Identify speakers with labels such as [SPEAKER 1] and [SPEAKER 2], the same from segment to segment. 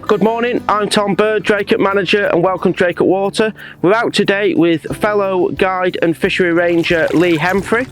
[SPEAKER 1] Good morning, I'm Tom Bird, Draycote Manager, and welcome to Draycote Water. We're out today with fellow guide and fishery ranger Lee Henfrey.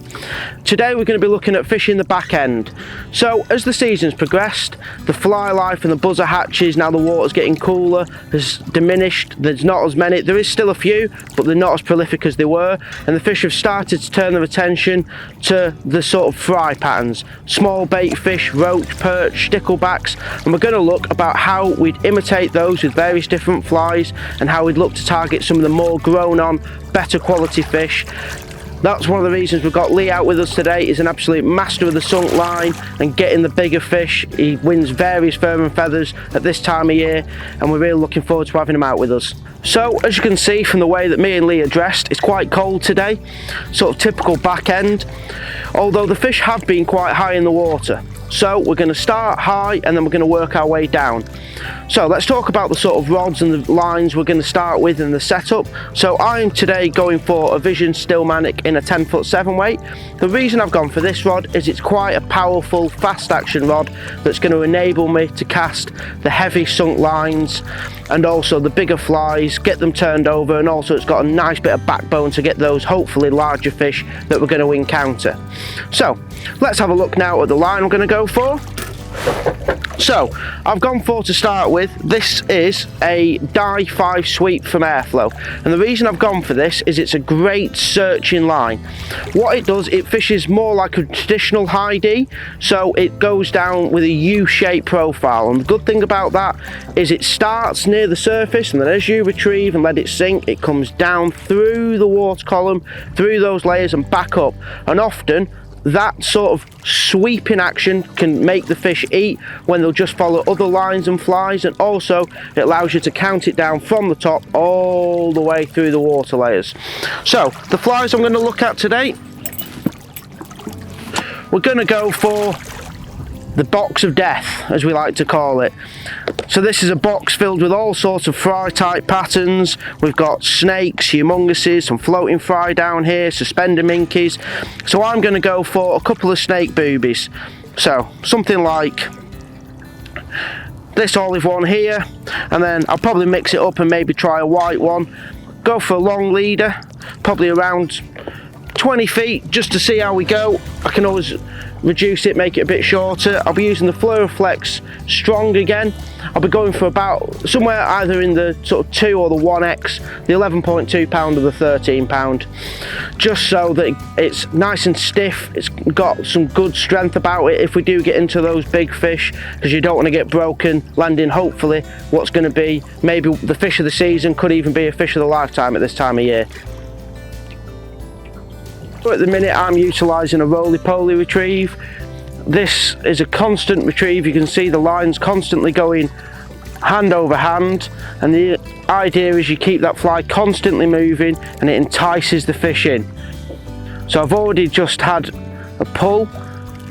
[SPEAKER 1] Today we're going to be looking at fishing the back end. So as the season's progressed, the fly life and the buzzer hatches, now the water's getting cooler, has diminished. There's not as many, there is still a few, but they're not as prolific as they were, and the fish have started to turn their attention to the sort of fry patterns. Small bait fish, roach, perch, sticklebacks, and we're going to look about how we'd imitate those with various different flies and how we'd look to target some of the more grown on, better quality fish. That's one of the reasons we've got Lee out with us today. He's an absolute master of the sunk line and getting the bigger fish. He wins various fur and feathers at this time of year, and we're really looking forward to having him out with us. So as you can see from the way that me and Lee are dressed, it's quite cold today, sort of typical back end, although the fish have been quite high in the water. So we're going to start high and then we're going to work our way down. So let's talk about the sort of rods and the lines we're going to start with and the setup. So I'm today going for a Vision Stillmanic in a 10-foot 7 weight. The reason I've gone for this rod is it's quite a powerful, fast action rod that's going to enable me to cast the heavy sunk lines and also the bigger flies, get them turned over, and also it's got a nice bit of backbone to get those hopefully larger fish that we're going to encounter. So let's have a look now at the line I'm going to go for. So I've gone for, to start with, this is a Dye 5 sweep from Airflow, and the reason I've gone for this is it's a great searching line. What it does, it fishes more like a traditional high D, so it goes down with a U-shaped profile, and the good thing about that is it starts near the surface, and then as you retrieve and let it sink, it comes down through the water column, through those layers and back up, and often that sort of sweeping action can make the fish eat when they'll just follow other lines and flies, and also it allows you to count it down from the top all the way through the water layers. So the flies I'm going to look at today, we're going to go for the box of death, as we like to call it. So this is a box filled with all sorts of fry type patterns. We've got snakes, humonguses, some floating fry down here, suspender minkies. So I'm going to go for a couple of snake boobies. So something like this olive one here, and then I'll probably mix it up and maybe try a white one. Go for a long leader, probably around 20 feet, just to see how we go. I can always reduce it, make it a bit shorter. I'll be using the Fluoroflex Strong again. I'll be going for about somewhere either in the sort of 2 or the 1X, the 11.2 pound or the 13 pound, just so that it's nice and stiff. It's got some good strength about it if we do get into those big fish, because you don't want to get broken landing hopefully what's going to be maybe the fish of the season, could even be a fish of the lifetime at this time of year. At the minute I'm utilising a roly-poly retrieve. This is a constant retrieve. You can see the lines constantly going hand over hand, and the idea is you keep that fly constantly moving and it entices the fish in. So I've already just had a pull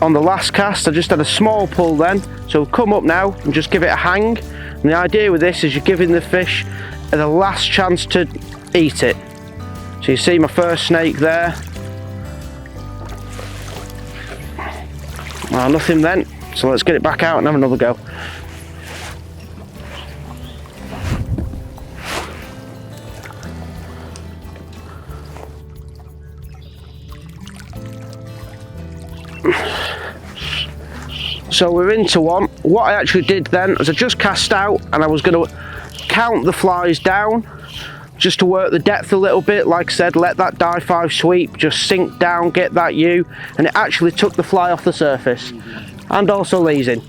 [SPEAKER 1] on the last cast. I just had a small pull then, so come up now and just give it a hang, and the idea with this is you're giving the fish the last chance to eat it. So you see my first snake there. Well, nothing then, so let's get it back out and have another go. So we're into one. What I actually did then is I just cast out and I was going to count the flies down just to work the depth a little bit. Like I said, let that Dye 5 sweep just sink down, get that U, and it actually took the fly off the surface. And also Lee's in.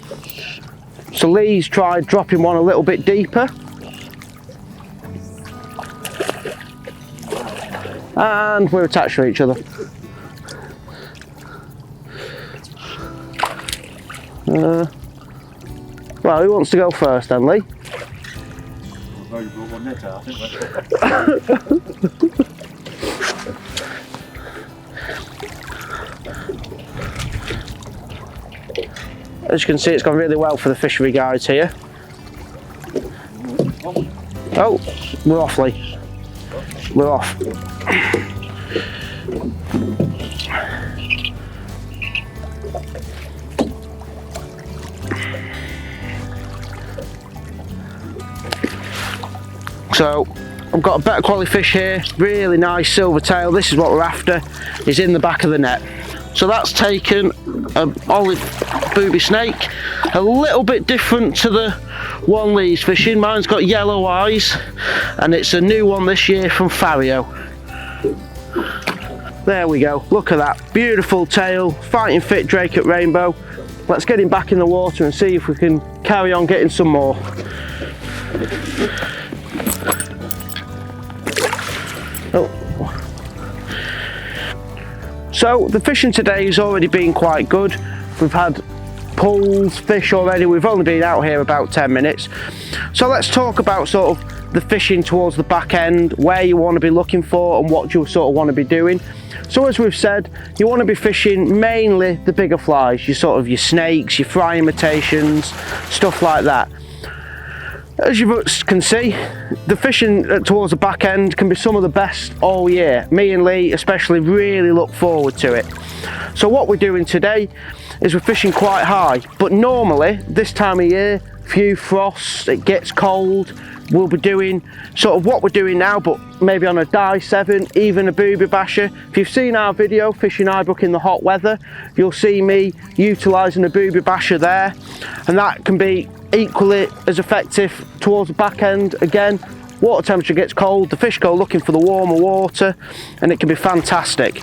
[SPEAKER 1] So Lee's tried dropping one a little bit deeper, and we're attached to each other. Well, who wants to go first then, Lee?
[SPEAKER 2] Oh, you brought one net out, I think.
[SPEAKER 1] As you can see, it's gone really well for the fishery guides here. Oh, we're off, Lee. We're off. So I've got a better quality fish here, really nice silver tail. This is what we're after, is in the back of the net. So that's taken an olive booby snake, a little bit different to the one Lee's fishing. Mine's got yellow eyes, and it's a new one this year from Fario. There we go, look at that, beautiful tail, fighting fit Draycote rainbow. Let's get him back in the water and see if we can carry on getting some more. Oh. So the fishing today has already been quite good. We've had pulls, fish already. We've only been out here about 10 minutes. So let's talk about sort of the fishing towards the back end, where you want to be looking for and what you sort of want to be doing. So as we've said, you want to be fishing mainly the bigger flies, your snakes, your fry imitations, stuff like that. As you can see, the fishing towards the back end can be some of the best all year. Me and Lee especially really look forward to it. So what we're doing today is we're fishing quite high, but normally this time of year, few frosts, it gets cold, we'll be doing sort of what we're doing now, but maybe on a die 7, even a booby basher. If you've seen our video, Fishing Eyebrook in the hot weather, you'll see me utilising a booby basher there, and that can be equally as effective towards the back end. Again, water temperature gets cold, the fish go looking for the warmer water, and it can be fantastic.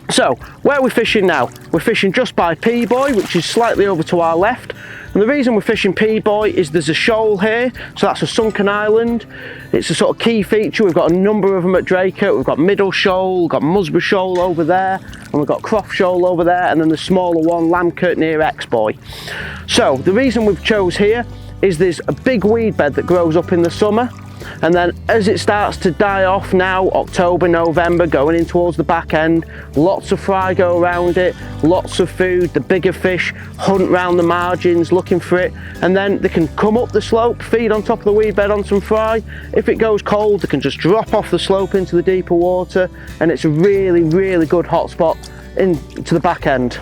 [SPEAKER 1] So, where are we fishing now? We're fishing just by P-Boy, which is slightly over to our left. And the reason we're fishing P-Boy is there's a shoal here, so that's a sunken island. It's a sort of key feature. We've got a number of them at Draycote. We've got Middle Shoal, we've got Musborough Shoal over there, and we've got Croft Shoal over there, and then the smaller one, Lamkert near X-Boy. So the reason we've chose here is there's a big weed bed that grows up in the summer, and then as it starts to die off now, October, November, going in towards the back end, lots of fry go around it, lots of food, the bigger fish hunt round the margins looking for it, and then they can come up the slope, feed on top of the weed bed on some fry. If it goes cold, they can just drop off the slope into the deeper water, and it's a really, really good hot spot into the back end.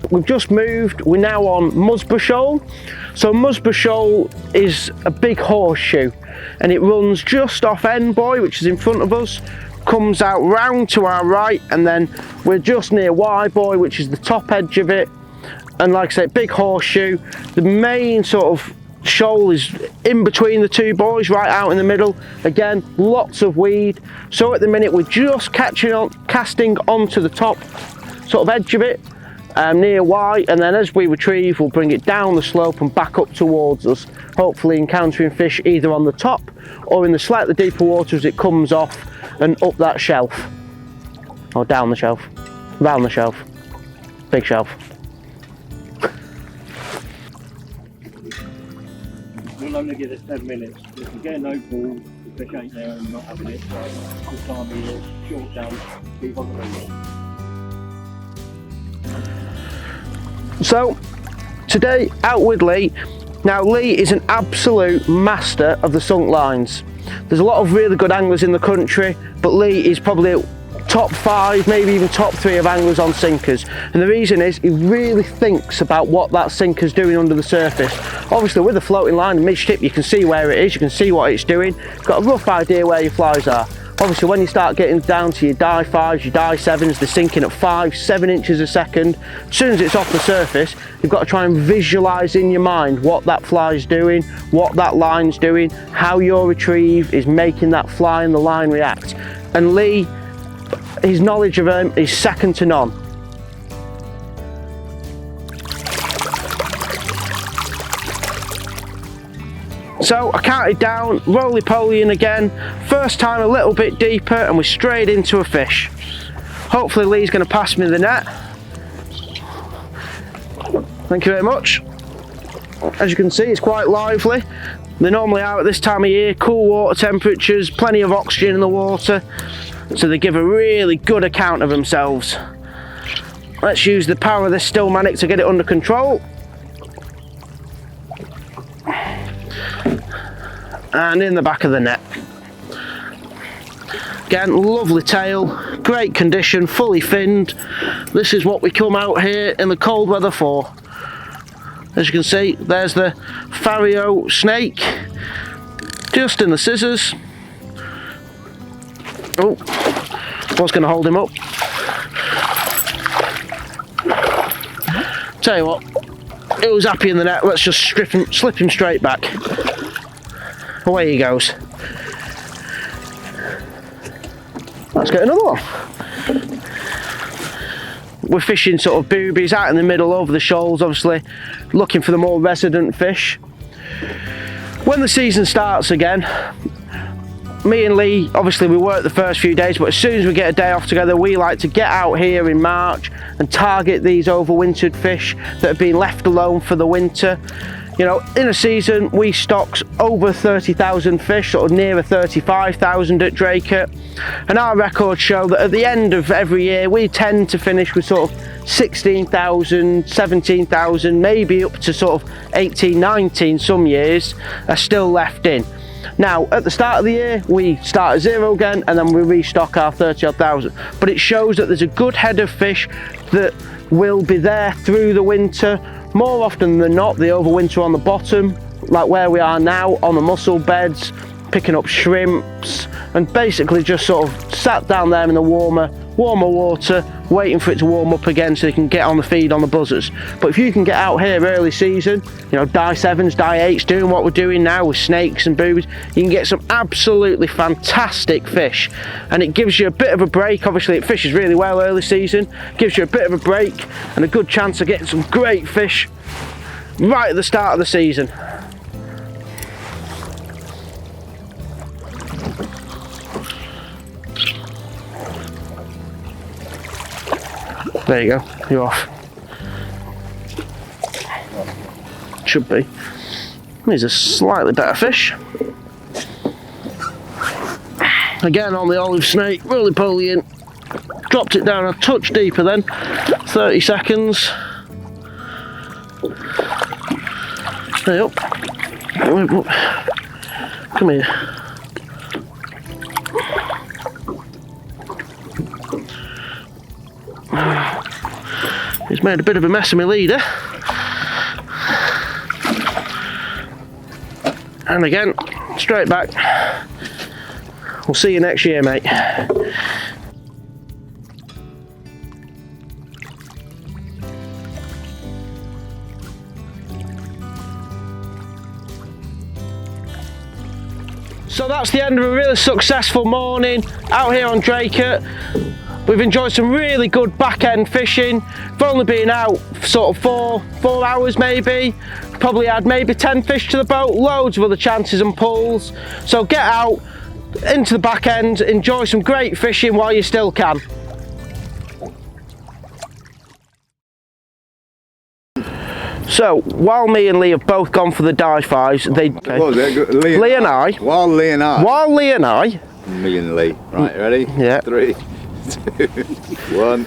[SPEAKER 1] We've just moved, we're now on Musborough Shoal. So Musborough Shoal is a big horseshoe, and it runs just off N-Boy, which is in front of us, comes out round to our right, and then we're just near Y-Boy, which is the top edge of it. And like I said, big horseshoe. The main sort of shoal is in between the two boys, right out in the middle. Again, lots of weed. So at the minute we're just casting onto the top sort of edge of it, near Y, and then as we retrieve, we'll bring it down the slope and back up towards us, hopefully encountering fish either on the top or in the slightly deeper water as it comes off and up that shelf, or down the shelf, round the shelf, big shelf.
[SPEAKER 2] We'll only get us 10 minutes. If we get no ball, the fish ain't there and not having it, so this time of year, short down, keep on the move.
[SPEAKER 1] So today out with Lee. Now Lee is an absolute master of the sunk lines. There's a lot of really good anglers in the country, but Lee is probably top 5, maybe even top 3 of anglers on sinkers. And the reason is he really thinks about what that sinker's doing under the surface. Obviously with a floating line and mid-tip you can see where it is, you can see what it's doing. You've got a rough idea where your flies are. Obviously when you start getting down to your die 5s, your die 7s, they're sinking at 5-7 inches a second. As soon as it's off the surface, you've got to try and visualise in your mind what that fly's doing, what that line's doing, how your retrieve is making that fly and the line react. And Lee, his knowledge of them is second to none. So I counted down, roly-poly in again. First time a little bit deeper and we're straight into a fish. Hopefully Lee's going to pass me the net. Thank you very much. As you can see, it's quite lively. They're normally out at this time of year, cool water temperatures, plenty of oxygen in the water, so they give a really good account of themselves. Let's use the power of this Stillmanic to get it under control. And in the back of the net. Again, lovely tail, great condition, fully finned. This is what we come out here in the cold weather for. As you can see, there's the Fario snake, just in the scissors. Oh, was going to hold him up. Tell you what, he was happy in the net, let's just slip him straight back. Away he goes. Let's get another one. We're fishing sort of boobies out in the middle over the shoals, obviously looking for the more resident fish. When the season starts again, me and Lee, obviously we work the first few days, but as soon as we get a day off together, we like to get out here in March and target these overwintered fish that have been left alone for the winter. You know, in a season we stock over 30,000 fish, sort of nearer 35,000 at Draycote, and our records show that at the end of every year we tend to finish with sort of 16,000, 17,000, maybe up to sort of 18, 19 some years are still left in. Now, at the start of the year, we start at zero again and then we restock our 30-odd thousand. But it shows that there's a good head of fish that will be there through the winter. More often than not, they overwinter on the bottom, like where we are now, on the mussel beds, picking up shrimps, and basically just sort of sat down there in the warmer water, waiting for it to warm up again so they can get on the feed on the buzzers. But if you can get out here early season, you know, die 7s, die 8s, doing what we're doing now with snakes and boobies, you can get some absolutely fantastic fish. And it gives you a bit of a break. Obviously it fishes really well early season, gives you a bit of a break and a good chance of getting some great fish right at the start of the season. There you go, you're off. Should be. Here's a slightly better fish. Again on the olive snake, roly-poly in. Dropped it down a touch deeper then, 30 seconds. Hey up. Come here. He's made a bit of a mess of my leader. And again, straight back. We'll see you next year, mate. So that's the end of a really successful morning out here on Draycote. We've enjoyed some really good back-end fishing. We've only been out sort of four hours maybe. Probably had maybe 10 fish to the boat, loads of other chances and pulls. So get out into the back end, enjoy some great fishing while you still can. So, while me and Lee have both gone for the die 5s, Lee and I.
[SPEAKER 3] While Lee and I.
[SPEAKER 1] Me
[SPEAKER 3] and Lee. Right, ready?
[SPEAKER 1] Yeah.
[SPEAKER 3] 3, 2, 1.